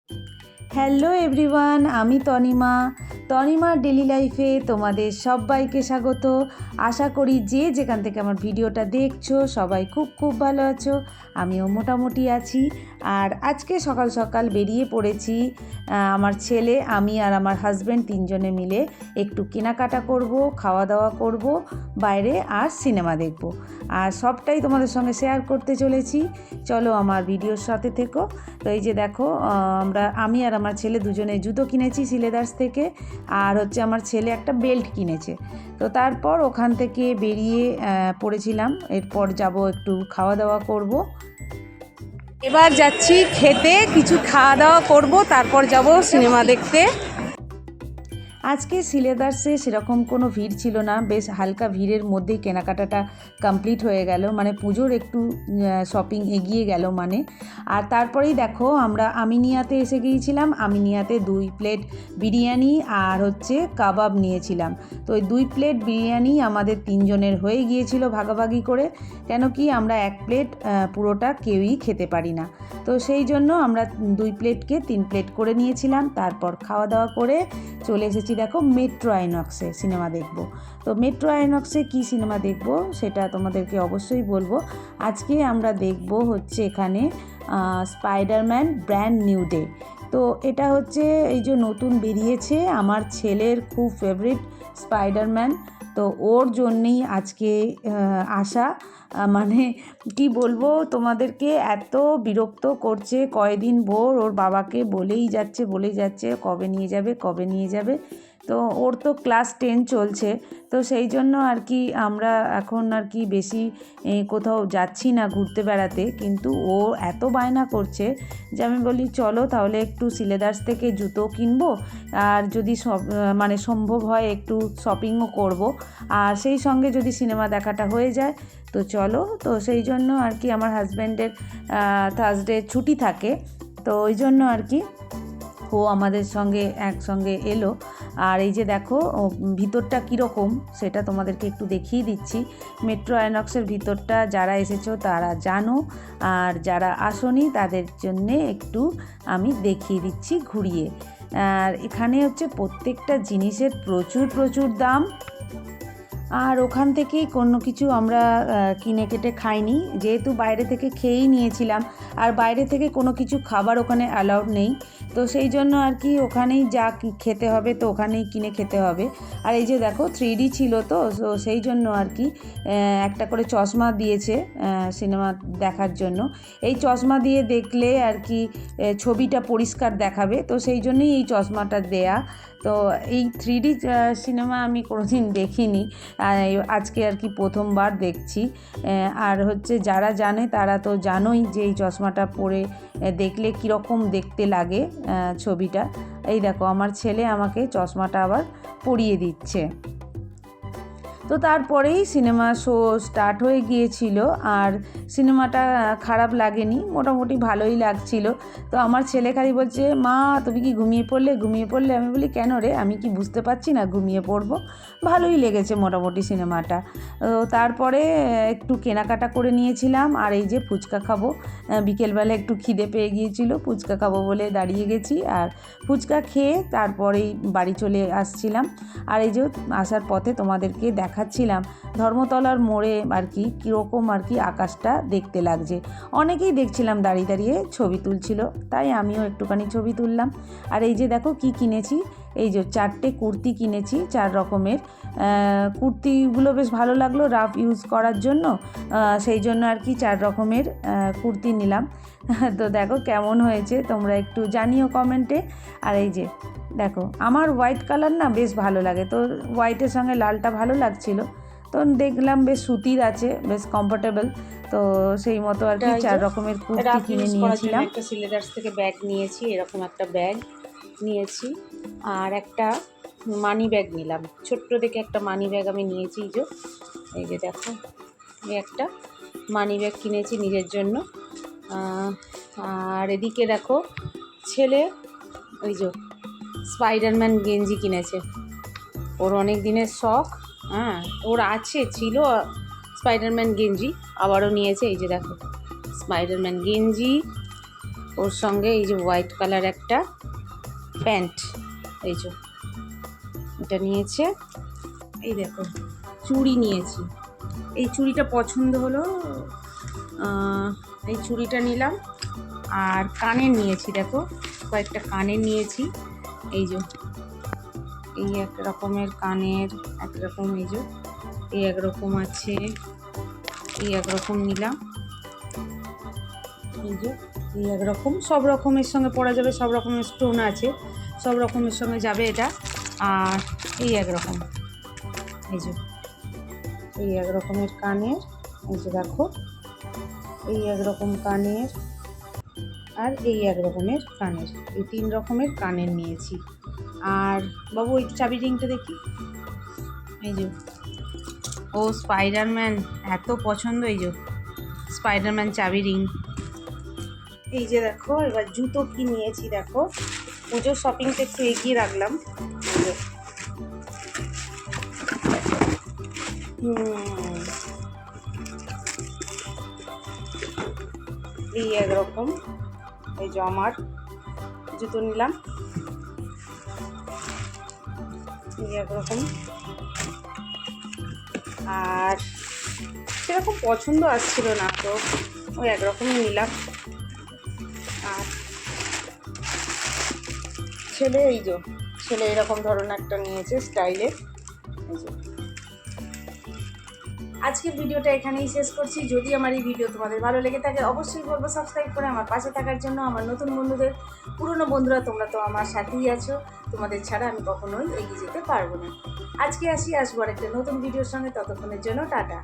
Hello everyone, আমি তনিমার daily লাইফে তোমাদের সবাইকে স্বাগত। আশা করি যে যেখান থেকে আমার ভিডিওটা দেখছো সবাই খুব খুব ভালো আছো, আমিও মোটামুটি আছি। আর আজকে সকাল সকাল বেরিয়ে পড়েছি, আমার ছেলে, আমি আর আমার হাজব্যান্ড তিনজনে মিলে একটু কেনাকাটা করব, খাওয়া দাওয়া করব বাইরে, আর সিনেমা দেখব। আর সবটাই তোমাদের সঙ্গে শেয়ার করতে চলেছি। চলো আমার ভিডিওর সাথে থেকো। তো এই যে দেখো, আমি আর আমার ছেলে দুজনে জুতো কিনেছি সিলেদার্স থেকে, আর হচ্ছে আমার ছেলে একটা বেল্ট কিনেছে। তো তারপর ওখান থেকে বেরিয়ে পড়েছিলাম, এরপর যাব একটু খাওয়া দাওয়া করব। এবার যাচ্ছি খেতে, কিছু খাওয়া দাওয়া করব, তারপর যাব সিনেমা দেখতে। আজকে সিলেদার্সে সেরকম কোনো ভিড় ছিল না, বেশ হালকা ভিড়ের মধ্যেই কেনাকাটাটা কমপ্লিট হয়ে গেল, মানে পুজোর একটু শপিং এগিয়ে গেল মানে। আর তারপরেই দেখো আমরা আমিনিয়াতে এসে গিয়েছিলাম। আমিনিয়াতে 2 প্লেট বিরিয়ানি আর হচ্ছে কাবাব নিয়েছিলাম। তো ওই 2 প্লেট বিরিয়ানি আমাদের তিনজনের হয়ে গিয়েছিল ভাগাভাগি করে, কেন কি আমরা 1 প্লেট পুরোটা কেউই খেতে পারি না। তো সেই জন্য আমরা 2 প্লেটকে 3 প্লেট করে নিয়েছিলাম। তারপর খাওয়া দাওয়া করে চলে এসেছি দেখো মেট্রো আইনক্সে সিনেমা দেখব। তো মেট্রো আইনক্সে কি সিনেমা দেখব সেটা তোমাদেরকে অবশ্যই বলবো। আজকে আমরা দেখব হচ্ছে এখানে স্পাইডারম্যান ব্র্যান্ড নিউ ডে। তো এটা হচ্ছে এই যে নতুন বেরিয়েছে, আমার ছেলের খুব ফেভারিট স্পাইডারম্যান। তো ওর জন্যেই আজকে আসা। মানে কি বলবো তোমাদেরকে, এত বিরক্ত করছে কয়দিন ভোর, ওর বাবাকে বলেই যাচ্ছে কবে নিয়ে যাবে। তো ওর তো ক্লাস 10 চলছে, তো সেই জন্য আর কি আমরা এখন আর কি বেশি কোথাও যাচ্ছি না ঘুরতে বেড়াতে, কিন্তু ও এত বায়না করছে যে আমি বলি চলো তাহলে একটু সিলেদার্স থেকে জুতো কিনবো, আর যদি মানে সম্ভব হয় একটু শপিংও করব, আর সেই সঙ্গে যদি সিনেমা দেখাটা হয়ে যায় তো চলো। তো সেই জন্য আর কি আমার হাজব্যান্ডের থার্সডে ছুটি থাকে, তো ওই জন্য আর কি ও আমাদের সঙ্গে একসঙ্গে এলো। আর এই যে দেখো ভিতরটা কীরকম সেটা তোমাদেরকে একটু দেখিয়ে দিচ্ছি। মেট্রো আইনক্সের ভিতরটা যারা এসেছো তারা জানো, আর যারা আসোনি তাদের জন্যে একটু আমি দেখিয়ে দিচ্ছি ঘুরিয়ে। আর এখানে হচ্ছে প্রত্যেকটা জিনিসের প্রচুর দাম, আর ওখান থেকেই কোনো কিছু আমরা কিনে কেটে খাইনি, যেহেতু বাইরে থেকে খেয়েই নিয়েছিলাম, আর বাইরে থেকে কোনো কিছু খাবার ওখানে অ্যালাউড নেই। তো সেই জন্য আর কি ওখানেই যা খেতে হবে তো ওখানেই কিনে খেতে হবে। আর এই যে দেখো 3D ছিল, তো সেই জন্য আর কি একটা করে চশমা দিয়েছে সিনেমা দেখার জন্য। এই চশমা দিয়ে দেখলে আর কি ছবিটা পরিষ্কার দেখাবে, তো সেই জন্যই এই চশমাটা দেয়া। তো এই 3D সিনেমা আমি কোনোদিন দেখিনি, আজকে আর কি প্রথমবার দেখছি। আর হচ্ছে যারা জানে তারা তো জানোই যে এই চশমাটা পরে দেখলে কীরকম দেখতে লাগে ছবিটা। এই দেখো আমার ছেলে আমাকে চশমাটা আবার পরিয়ে দিচ্ছে। তো তারপরেই সিনেমা শো স্টার্ট হয়ে গিয়েছিল, আর সিনেমাটা খারাপ লাগেনি, মোটামুটি ভালোই লাগছিল। তো আমার ছেলে খালি বলছে, মা তুমি কি ঘুমিয়ে পড়লে। আমি বলি কেন রে, আমি কি বুঝতে পারছি না ঘুমিয়ে পড়বো? ভালোই লেগেছে মোটামুটি সিনেমাটা। তো তারপরে একটু কেনাকাটা করে নিয়েছিলাম, আর এই যে ফুচকা খাবো, বিকেলবেলা একটু খিদে পেয়ে গিয়েছিল, ফুচকা খাবো বলে দাঁড়িয়ে গেছি, আর ফুচকা খেয়ে তারপরেই বাড়ি চলে আসছিলাম। আর এই যে আসার পথে তোমাদেরকে দেখাচ্ছিলাম ধর্মতলার মোড়ে আর কি কীরকম আর কি আকাশটা দেখতে লাগছে। অনেকেই দেখছিলাম দাঁড়িয়ে ছবি তুলছিল, তাই আমিও একটুখানি ছবি তুললাম। আর এই যে দেখো কি কিনেছি, এই যে 4টে কুর্তি কিনেছি, 4 রকমের কুর্তিগুলো বেশ ভালো লাগলো রাফ ইউজ করার জন্য, সেই জন্য আর কি 4 রকমের কুর্তি নিলাম। তো দেখো কেমন হয়েছে তোমরা একটু জানিও কমেন্টে। আর এই যে দেখো আমার হোয়াইট কালার না বেশ ভালো লাগে, তো হোয়াইটের সঙ্গে লালটা ভালো লাগছিল, তো দেখলাম বেশ সুতির আছে, বেশ কমফোর্টেবল, তো সেই মতো আর কি 4 রকমের কুর্তি কিনে নিয়েছিলাম। একটা সিলেদার্স থেকে ব্যাগ নিয়েছি, এরকম একটা ব্যাগ নিয়েছি, আর একটা মানি ব্যাগ নিলাম, ছোট্ট দেখে একটা মানি ব্যাগ আমি নিয়েছি। এই যে দেখো এই একটা মানি ব্যাগ কিনেছি নিজের জন্য। আর এদিকে দেখো ছেলে ওই যে স্পাইডারম্যান গেঞ্জি কিনেছে, ওর অনেক দিনের শখ। ওর ছিল স্পাইডারম্যান গেঞ্জি, আবারও নিয়েছে। এই যে দেখো স্পাইডারম্যান গেঞ্জি, ওর সঙ্গে এই যে হোয়াইট কালার একটা প্যান্ট, এই যে এটা নিয়েছে। এই দেখো চুড়ি নিয়েছি, এই চুড়িটা পছন্দ হলো, এই চুড়িটা নিলাম। আর কানের নিয়েছি, দেখো কয়েকটা কানের নিয়েছি। এই যে এই এক রকমের কানের, একরকম এই যে এই একরকম আছে, এই একরকম নিলাম। এই যে এই একরকম, সব রকমের সঙ্গে পরা যাবে, সব রকমের স্টোন আছে, সব রকমের সঙ্গে যাবে এটা। আর এই একরকম, এই যে এই এক রকমের কানের, এই যে দেখো এই এক রকম কানের, আর এই এক রকমের কানের, এই 3 রকমের কানের নিয়েছি। আর বাবু ওই চাবি রিংটা দেখি, এই যে ও স্পাইডারম্যান এত পছন্দ, এই যে স্পাইডারম্যান চাবি রিং। এই যে দেখো এবার জুতো কি নিয়েছি, দেখো পুজোর শপিংটা একটু এগিয়ে রাখলাম। এই একরকম, এই যে আমার জুতো নিলাম, এই একরকম। আর সেরকম পছন্দ আসছিল না, তো ওই একরকমই নিলাম। আর ছেলে, এই যে ছেলে এরকম ধরনের একটা নিয়েছে স্টাইলের। এই যে আজকের ভিডিওটা এখানেই শেষ করছি। যদি আমার এই ভিডিও তোমাদের ভালো লেগে থাকে অবশ্যই বলবো সাবস্ক্রাইব করে আমার পাশে থাকার জন্য। আমার নতুন বন্ধুদের, পুরনো বন্ধুরা তোমরা তো আমার সাথেই আছো, তোমাদের ছাড়া আমি কখনোই এগিয়ে যেতে পারবো না। আজকে আসবো আর একটা নতুন ভিডিওর সঙ্গে, ততক্ষণের জন্য টাটা।